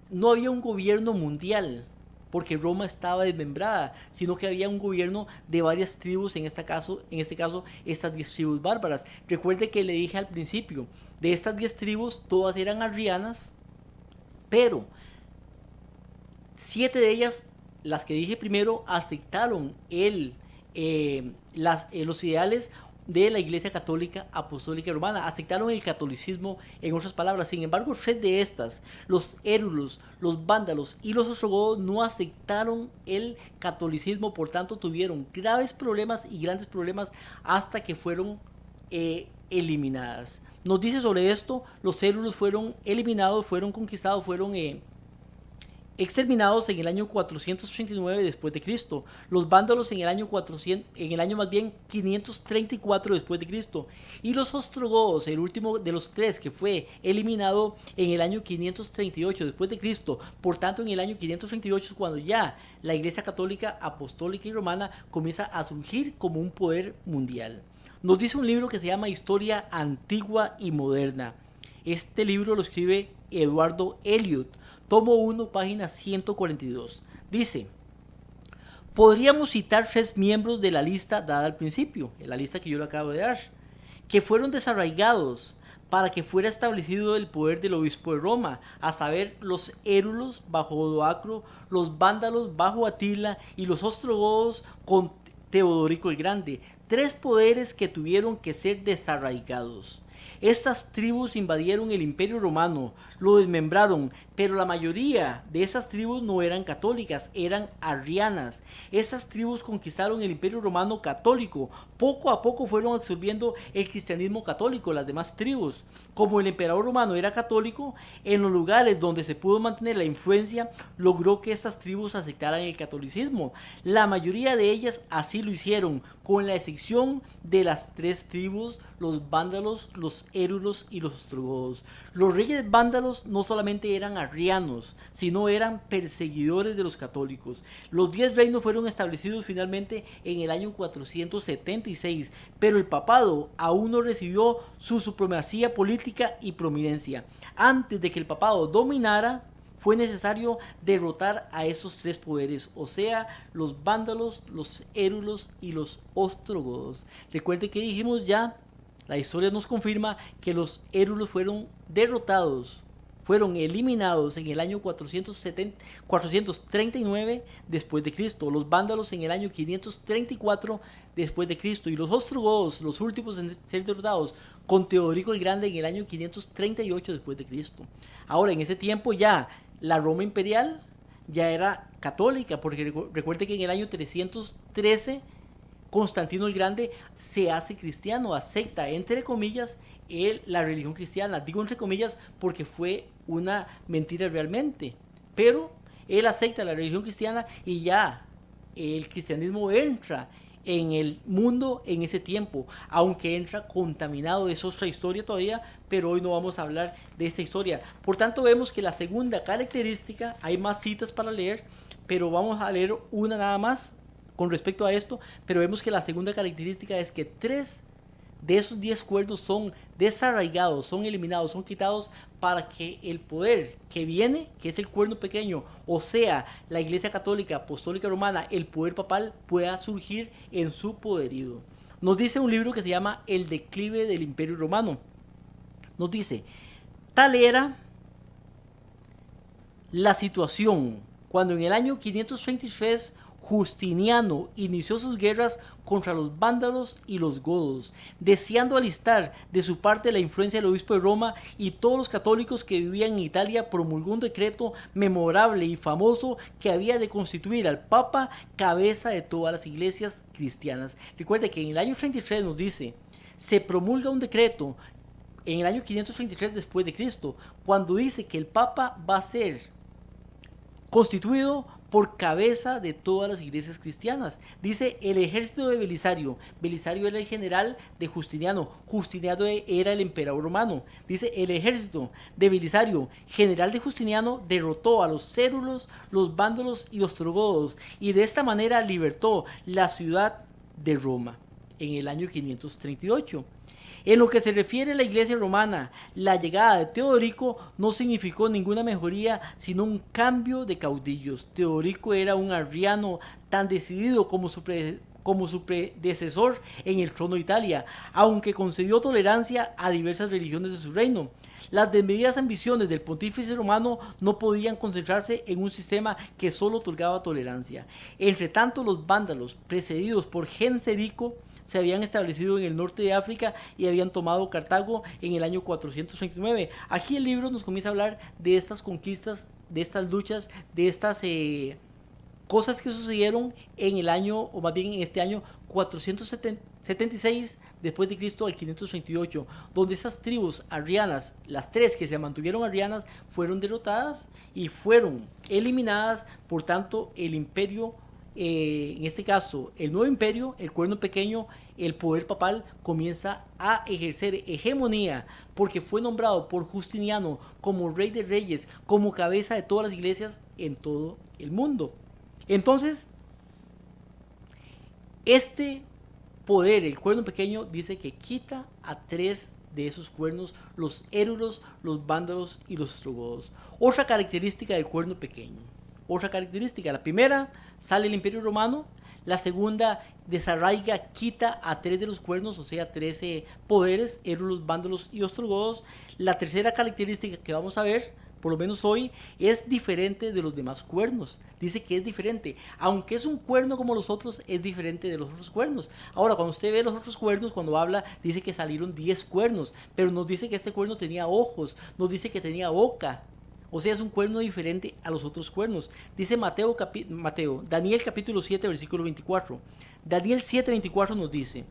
no había un gobierno mundial, porque Roma estaba desmembrada, sino que había un gobierno de varias tribus, en este caso estas 10 tribus bárbaras. Recuerde que le dije al principio, de estas 10 tribus todas eran arrianas, pero 7 de ellas, las que dije primero, aceptaron los ideales de la Iglesia Católica Apostólica Romana, aceptaron el catolicismo, en otras palabras. Sin embargo, 3 de estas, los érulos, los vándalos y los ostrogodos, no aceptaron el catolicismo, por tanto tuvieron graves problemas y grandes problemas hasta que fueron eliminadas. Nos dice sobre esto: los érulos fueron eliminados, fueron conquistados, fueron exterminados en el año 439 después de Cristo. Los vándalos en el año 534 después de Cristo. Y los ostrogodos, el último de los 3 que fue eliminado, en el año 538 después de Cristo. Por tanto, en el año 538 es cuando ya la Iglesia Católica Apostólica y Romana comienza a surgir como un poder mundial. Nos dice un libro que se llama Historia Antigua y Moderna. Este libro lo escribe Eduardo Eliot, tomo 1, página 142. Dice: podríamos citar 3 miembros de la lista dada al principio, en la lista que yo le acabo de dar, que fueron desarraigados para que fuera establecido el poder del obispo de Roma, a saber, los érulos bajo Odoacro, los vándalos bajo Atila y los ostrogodos con Teodorico el Grande. 3 poderes que tuvieron que ser desarraigados. Estas tribus invadieron el Imperio Romano, lo desmembraron, pero la mayoría de esas tribus no eran católicas, eran arrianas. Esas tribus conquistaron el Imperio Romano católico. Poco a poco fueron absorbiendo el cristianismo católico, las demás tribus. Como el emperador romano era católico, en los lugares donde se pudo mantener la influencia, logró que estas tribus aceptaran el catolicismo. La mayoría de ellas así lo hicieron, con la excepción de las 3 tribus, los vándalos, los érulos y los ostrogodos. Los reyes vándalos no solamente eran arrianos, sino eran perseguidores de los católicos. Los 10 reinos fueron establecidos finalmente en el año 476, pero el papado aún no recibió su supremacía política y prominencia. Antes de que el papado dominara, fue necesario derrotar a esos 3 poderes, o sea, los vándalos, los érulos y los ostrogodos. Recuerde que dijimos ya, la historia nos confirma que los érulos fueron derrotados, fueron eliminados en el año 439 después de Cristo, los vándalos en el año 534 después de Cristo y los ostrogodos, los últimos en ser derrotados, con Teodorico el Grande en el año 538 después de Cristo. Ahora, en ese tiempo ya la Roma imperial ya era católica, porque recuerde que en el año 313 Constantino el Grande se hace cristiano, acepta, entre comillas, la religión cristiana. Digo entre comillas porque fue una mentira realmente, pero él acepta la religión cristiana y ya el cristianismo entra en el mundo en ese tiempo, aunque entra contaminado. Es otra historia todavía, pero hoy no vamos a hablar de esta historia. Por tanto, vemos que la segunda característica, hay más citas para leer, pero vamos a leer una nada más con respecto a esto, pero vemos que la segunda característica es que 3 de esos 10 cuernos son desarraigados, son eliminados, son quitados para que el poder que viene, que es el cuerno pequeño, o sea, la Iglesia Católica Apostólica Romana, el poder papal, pueda surgir en su poderío. Nos dice un libro que se llama El declive del Imperio Romano. Nos dice: tal era la situación cuando en el año 533 Justiniano inició sus guerras contra los vándalos y los godos, deseando alistar de su parte la influencia del obispo de Roma, y todos los católicos que vivían en Italia promulgó un decreto memorable y famoso que había de constituir al Papa cabeza de todas las iglesias cristianas. Recuerde que en el año 33 nos dice, se promulga un decreto en el año 533 después de Cristo, cuando dice que el Papa va a ser constituido por cabeza de todas las iglesias cristianas. Dice el ejército de Belisario. Belisario era el general de Justiniano. Justiniano era el emperador romano. Dice el ejército de Belisario, general de Justiniano, derrotó a los cérulos, los vándalos y ostrogodos, y de esta manera libertó la ciudad de Roma en el año 538. En lo que se refiere a la iglesia romana, la llegada de Teodorico no significó ninguna mejoría, sino un cambio de caudillos. Teodorico era un arriano tan decidido como su predecesor en el trono de Italia, aunque concedió tolerancia a diversas religiones de su reino. Las desmedidas ambiciones del pontífice romano no podían concentrarse en un sistema que solo otorgaba tolerancia. Entre tanto, los vándalos, precedidos por Genserico, se habían establecido en el norte de África y habían tomado Cartago en el año 439. Aquí el libro nos comienza a hablar de estas conquistas, de estas luchas, de estas cosas que sucedieron en el año, o más bien en este año 476 después de Cristo al 538, donde esas tribus arrianas, las tres que se mantuvieron arrianas, fueron derrotadas y fueron eliminadas. Por tanto, el imperio, en este caso el nuevo imperio, el Cuerno Pequeño, el poder papal comienza a ejercer hegemonía, porque fue nombrado por Justiniano como rey de reyes, como cabeza de todas las iglesias en todo el mundo. Entonces, este poder, el Cuerno Pequeño, dice que quita a tres de esos cuernos, los érulos, los vándalos y los ostrogodos. Otra característica del Cuerno Pequeño. Otra característica, la primera, sale el Imperio Romano. La segunda, desarraiga, quita a tres de los cuernos, o sea, 13 poderes, érulos, vándalos y ostrogodos. La tercera característica que vamos a ver, por lo menos hoy, es diferente de los demás cuernos. Dice que es diferente. Aunque es un cuerno como los otros, es diferente de los otros cuernos. Ahora, cuando usted ve los otros cuernos, cuando habla, dice que salieron 10 cuernos. Pero nos dice que este cuerno tenía ojos, nos dice que tenía boca. O sea, es un cuerno diferente a los otros cuernos. Dice Daniel capítulo 7, versículo 24. Daniel 7, 24 nos dice: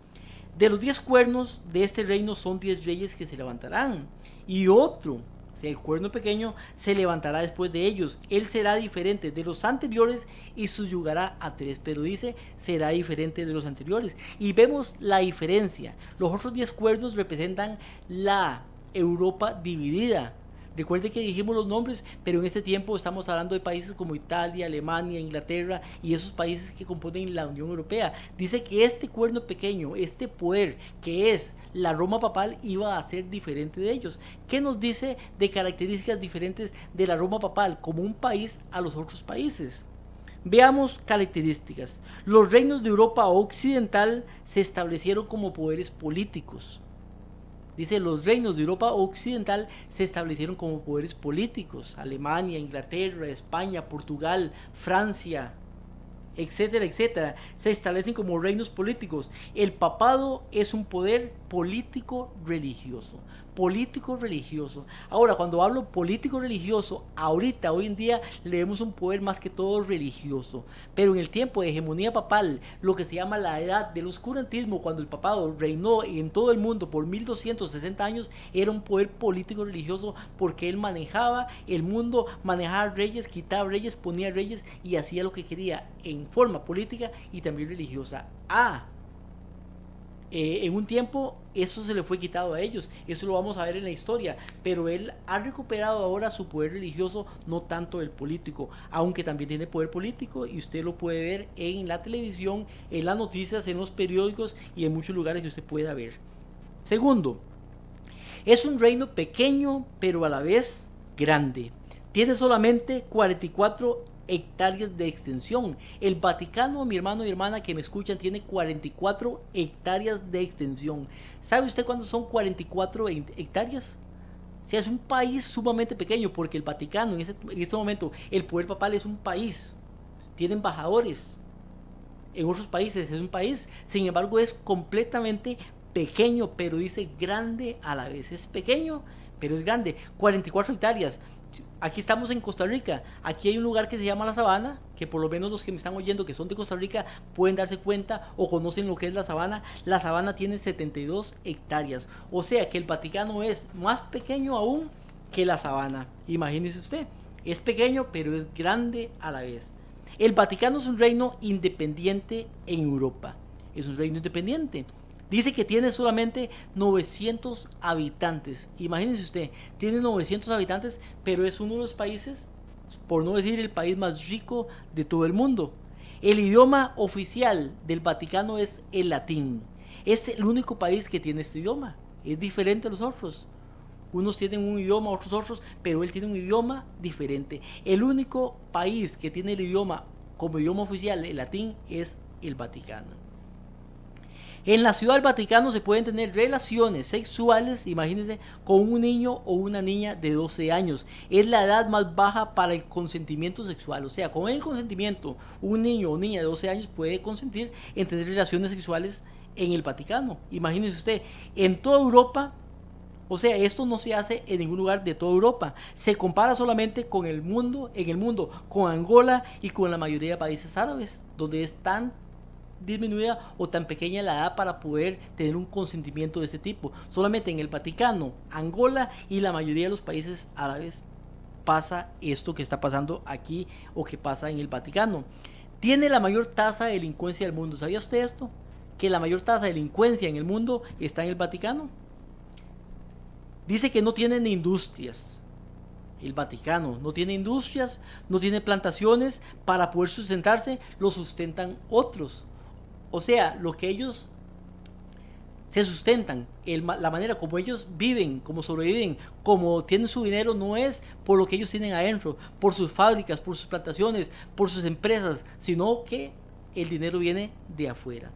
de los 10 cuernos de este reino son 10 reyes que se levantarán. Y otro, o sea, el Cuerno Pequeño, se levantará después de ellos. Él será diferente de los anteriores y subyugará a 3. Pero dice, será diferente de los anteriores. Y vemos la diferencia. Los otros 10 cuernos representan la Europa dividida. Recuerde que dijimos los nombres, pero en este tiempo estamos hablando de países como Italia, Alemania, Inglaterra y esos países que componen la Unión Europea. Dice que este Cuerno Pequeño, este poder que es la Roma papal, iba a ser diferente de ellos. ¿Qué nos dice de características diferentes de la Roma papal como un país a los otros países? Veamos características. Los reinos de Europa Occidental se establecieron como poderes políticos. Dice, los reinos de Europa Occidental se establecieron como poderes políticos. Alemania, Inglaterra, España, Portugal, Francia, etcétera, etcétera. Se establecen como reinos políticos. El papado es un poder político religioso. Político religioso. Ahora, cuando hablo político religioso, ahorita, hoy en día, le vemos un poder más que todo religioso. Pero en el tiempo de hegemonía papal, lo que se llama la edad del oscurantismo, cuando el papado reinó en todo el mundo por 1260 años, era un poder político religioso, porque él manejaba el mundo, manejaba reyes, quitaba reyes, ponía reyes y hacía lo que quería en forma política y también religiosa. En un tiempo eso se le fue quitado a ellos, eso lo vamos a ver en la historia, pero él ha recuperado ahora su poder religioso, no tanto el político, aunque también tiene poder político y usted lo puede ver en la televisión, en las noticias, en los periódicos y en muchos lugares que usted pueda ver. Segundo, es un reino pequeño pero a la vez grande, tiene solamente 44 hectáreas de extensión. El Vaticano, mi hermano y hermana que me escuchan, tiene 44 hectáreas de extensión. ¿Sabe usted cuánto son 44 hectáreas? O sea, es un país sumamente pequeño, porque el Vaticano en este momento, el poder papal es un país, tiene embajadores, en otros países, es un país, sin embargo es completamente pequeño, pero dice grande a la vez. Es pequeño, pero es grande. 44 hectáreas. Aquí estamos en Costa Rica. Aquí hay un lugar que se llama La Sabana, que por lo menos los que me están oyendo que son de Costa Rica pueden darse cuenta o conocen lo que es La Sabana. La Sabana tiene 72 hectáreas. O sea que el Vaticano es más pequeño aún que La Sabana. Imagínese usted. Es pequeño, pero es grande a la vez. El Vaticano es un reino independiente en Europa. Es un reino independiente. Dice que tiene solamente 900 habitantes. Imagínense usted, tiene 900 habitantes, pero es uno de los países, por no decir el país más rico de todo el mundo. El idioma oficial del Vaticano es el latín. Es el único país que tiene este idioma. Es diferente a los otros. Unos tienen un idioma, otros, pero él tiene un idioma diferente. El único país que tiene el idioma como idioma oficial, el latín, es el Vaticano. En la ciudad del Vaticano se pueden tener relaciones sexuales, imagínense, con un niño o una niña de 12 años. Es la edad más baja para el consentimiento sexual. O sea, con el consentimiento, un niño o niña de 12 años puede consentir en tener relaciones sexuales en el Vaticano. Imagínense usted, en toda Europa, o sea, esto no se hace en ningún lugar de toda Europa. Se compara solamente con el mundo, en el mundo, con Angola y con la mayoría de países árabes, donde es tan disminuida o tan pequeña la edad para poder tener un consentimiento de este tipo. Solamente en el Vaticano, Angola y la mayoría de los países árabes pasa esto que está pasando aquí o que pasa en el Vaticano. Tiene la mayor tasa de delincuencia del mundo. ¿Sabía usted esto? Que la mayor tasa de delincuencia en el mundo está en el Vaticano. Dice que no tienen industrias. El Vaticano no tiene industrias, no tiene plantaciones. Para poder sustentarse, lo sustentan otros. O sea, lo que ellos se sustentan, la manera como ellos viven, como sobreviven, como tienen su dinero, no es por lo que ellos tienen adentro, por sus fábricas, por sus plantaciones, por sus empresas, sino que el dinero viene de afuera.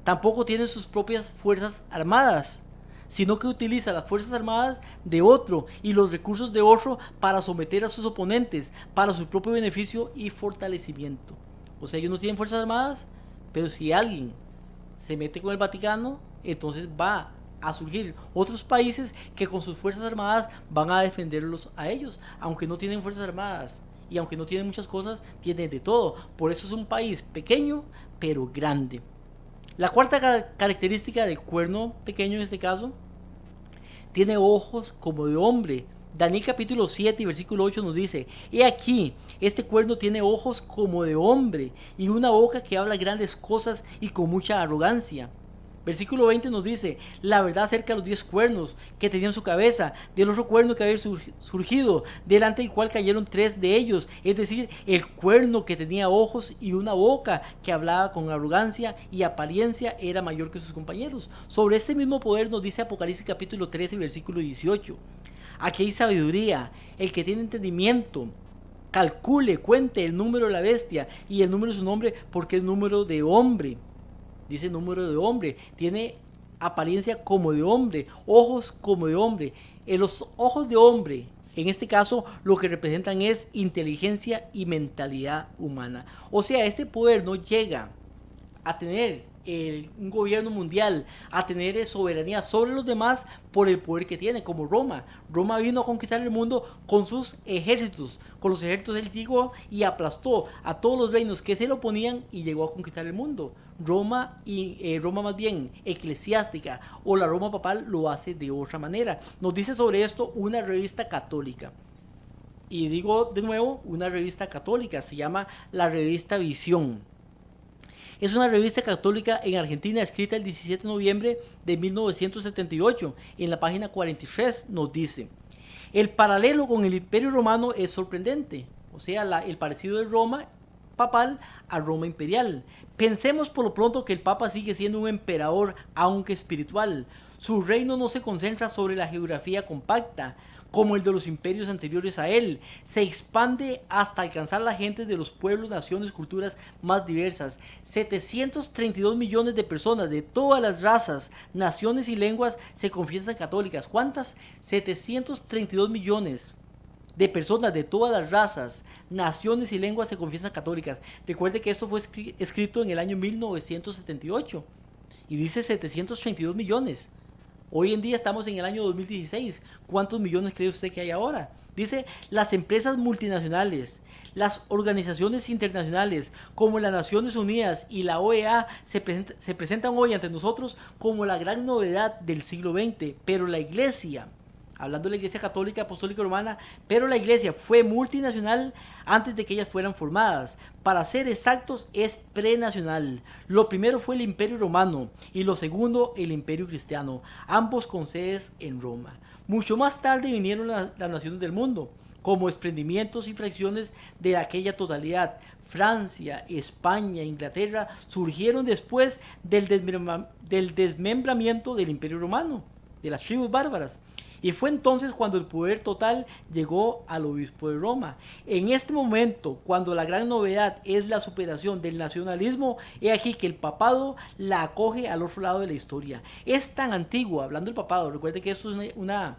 Tampoco tienen sus propias fuerzas armadas, sino que utiliza las fuerzas armadas de otro y los recursos de otro para someter a sus oponentes, para su propio beneficio y fortalecimiento. O sea, ellos no tienen fuerzas armadas, pero si alguien se mete con el Vaticano, entonces va a surgir otros países que con sus fuerzas armadas van a defenderlos a ellos, aunque no tienen fuerzas armadas y aunque no tienen muchas cosas, tienen de todo. Por eso es un país pequeño, pero grande. La cuarta característica del cuerno pequeño en este caso, tiene ojos como de hombre. Daniel capítulo 7 y versículo 8 nos dice: he aquí, este cuerno tiene ojos como de hombre y una boca que habla grandes cosas y con mucha arrogancia. Versículo 20 nos dice la verdad acerca de los 10 cuernos que tenía en su cabeza, del otro cuerno que había surgido, delante del cual cayeron 3 de ellos, es decir, el cuerno que tenía ojos y una boca que hablaba con arrogancia y apariencia era mayor que sus compañeros. Sobre este mismo poder nos dice Apocalipsis capítulo 13 versículo 18. Aquí hay sabiduría, el que tiene entendimiento, calcule, cuente el número de la bestia y el número de su nombre, porque es número de hombre. Dice número de hombre, tiene apariencia como de hombre, ojos como de hombre. En los ojos de hombre, en este caso, lo que representan es inteligencia y mentalidad humana. O sea, este poder no llega a tener un gobierno mundial, a tener soberanía sobre los demás por el poder que tiene, como Roma. Roma vino a conquistar el mundo con sus ejércitos, con los ejércitos del llegó y aplastó a todos los reinos que se le oponían y llegó a conquistar el mundo. Roma más bien eclesiástica o la Roma papal lo hace de otra manera. Nos dice sobre esto una revista católica. Y digo de nuevo, una revista católica, se llama la revista Visión. Es una revista católica en Argentina escrita el 17 de noviembre de 1978. En la página 43 nos dice: el paralelo con el Imperio Romano es sorprendente. O sea, el parecido de Roma papal a Roma imperial. Pensemos por lo pronto que el Papa sigue siendo un emperador, aunque espiritual. Su reino no se concentra sobre la geografía compacta, como el de los imperios anteriores a él. Se expande hasta alcanzar a la gente de los pueblos, naciones, culturas más diversas. 732 millones de personas de todas las razas, naciones y lenguas se confiesan católicas. ¿Cuántas? 732 millones. de personas de todas las razas, naciones y lenguas se confiesan católicas. Recuerde que esto fue escrito en el año 1978 y dice 732 millones. Hoy en día estamos en el año 2016. ¿Cuántos millones cree usted que hay ahora? Dice, las empresas multinacionales, las organizaciones internacionales como las Naciones Unidas y la OEA se presentan hoy ante nosotros como la gran novedad del siglo XX, pero la Iglesia, hablando de la Iglesia Católica, Apostólica y Romana, pero la Iglesia fue multinacional antes de que ellas fueran formadas. Para ser exactos, es prenacional. Lo primero fue el Imperio Romano y lo segundo el Imperio Cristiano, ambos con sedes en Roma. Mucho más tarde vinieron las naciones del mundo, como desprendimientos y fracciones de aquella totalidad. Francia, España, Inglaterra surgieron después del desmembramiento del Imperio Romano, de las tribus bárbaras. Y fue entonces cuando el poder total llegó al obispo de Roma. En este momento, cuando la gran novedad es la superación del nacionalismo, he aquí que el papado la acoge al otro lado de la historia. Es tan antiguo, hablando del papado, recuerde que esto es una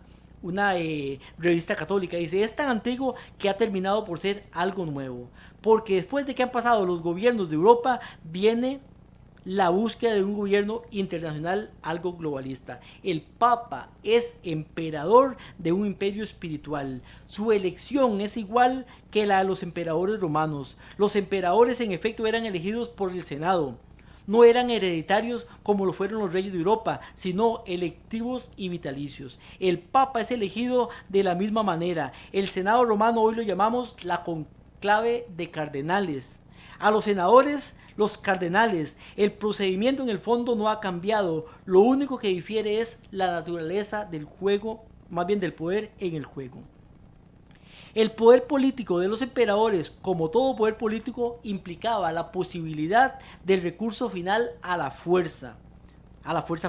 revista católica, dice, es tan antiguo que ha terminado por ser algo nuevo. Porque después de que han pasado los gobiernos de Europa, viene la búsqueda de un gobierno internacional, algo globalista. El Papa es emperador de un imperio espiritual. Su elección es igual que la de los emperadores romanos. Los emperadores en efecto eran elegidos por el Senado. No eran hereditarios como lo fueron los reyes de Europa, sino electivos y vitalicios. El Papa es elegido de la misma manera. El Senado romano hoy lo llamamos la conclave de cardenales. A los senadores, los cardenales. El procedimiento en el fondo no ha cambiado. Lo único que difiere es la naturaleza del juego, más bien del poder en el juego. El poder político de los emperadores, como todo poder político, implicaba la posibilidad del recurso final a la fuerza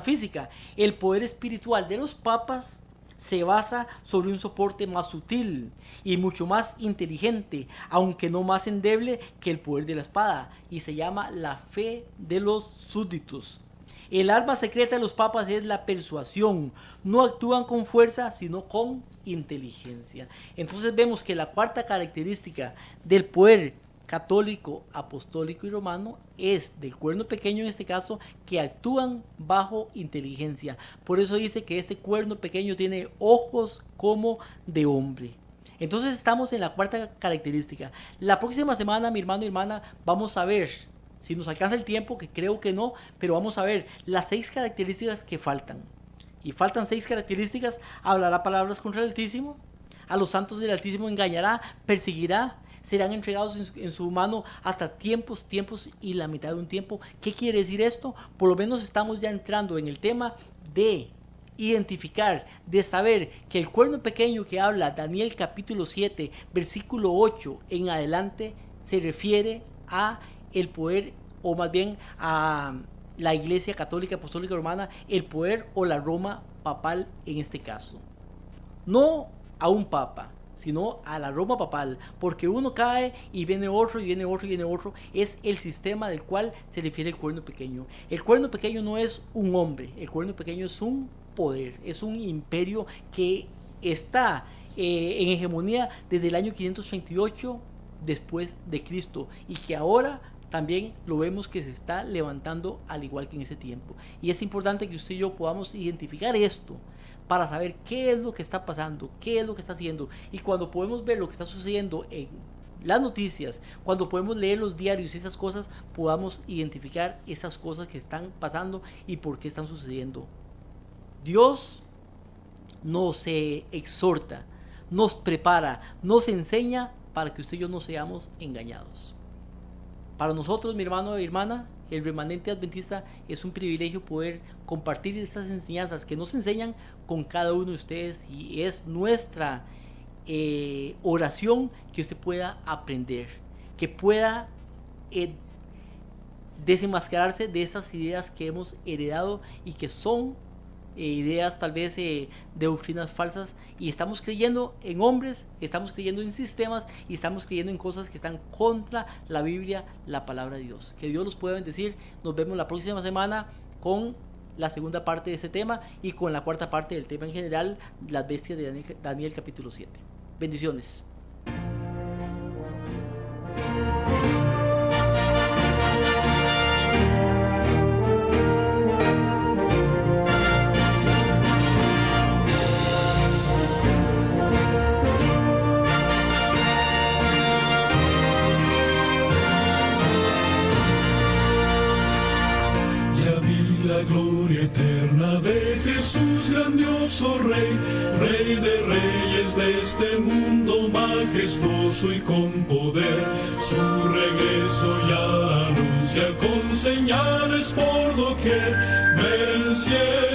física. El poder espiritual de los papas se basa sobre un soporte más sutil y mucho más inteligente, aunque no más endeble que el poder de la espada, y se llama la fe de los súbditos. El arma secreta de los papas es la persuasión. No actúan con fuerza, sino con inteligencia. Entonces vemos que la cuarta característica del poder católico, apostólico y romano es del cuerno pequeño, en este caso, que actúan bajo inteligencia. Por eso dice que este cuerno pequeño tiene ojos como de hombre. Entonces estamos en la cuarta característica. La próxima semana, mi hermano y hermana, vamos a ver, si nos alcanza el tiempo, que creo que no, pero vamos a ver las 6 características que faltan. Y faltan 6 características. Hablará palabras contra el Altísimo, a los santos del Altísimo engañará, perseguirá, serán entregados en su mano hasta tiempos y la mitad de un tiempo. ¿Qué quiere decir esto? Por lo menos estamos ya entrando en el tema de identificar, de saber que el cuerno pequeño que habla Daniel capítulo 7, versículo 8 en adelante, se refiere a el poder, o más bien a la Iglesia Católica Apostólica Romana, el poder o la Roma papal en este caso. No a un papa, sino a la Roma papal, porque uno cae y viene otro, y viene otro, y viene otro. Es el sistema del cual se refiere el cuerno pequeño. El cuerno pequeño no es un hombre, el cuerno pequeño es un poder, es un imperio que está en hegemonía desde el año 538 después de Cristo, y que ahora también lo vemos que se está levantando al igual que en ese tiempo. Y es importante que usted y yo podamos identificar esto para saber qué es lo que está pasando, qué es lo que está haciendo. Y cuando podemos ver lo que está sucediendo en las noticias, cuando podemos leer los diarios y esas cosas, podamos identificar esas cosas que están pasando y por qué están sucediendo. Dios nos exhorta, nos prepara, nos enseña para que usted y yo no seamos engañados. Para nosotros, mi hermano y hermana, el remanente adventista, es un privilegio poder compartir estas enseñanzas que nos enseñan con cada uno de ustedes, y es nuestra oración que usted pueda aprender, que pueda desenmascararse de esas ideas que hemos heredado y que son ideas tal vez de doctrinas falsas, y estamos creyendo en hombres, estamos creyendo en sistemas y estamos creyendo en cosas que están contra la Biblia, la palabra de Dios. Que Dios los pueda bendecir. Nos vemos la próxima semana con la segunda parte de este tema y con la cuarta parte del tema en general, las bestias de Daniel capítulo 7. Bendiciones.
La gloria eterna de Jesús, grandioso Rey, Rey de reyes de este mundo, majestuoso y con poder. Su regreso ya anuncia con señales por doquier. Ven, cielo.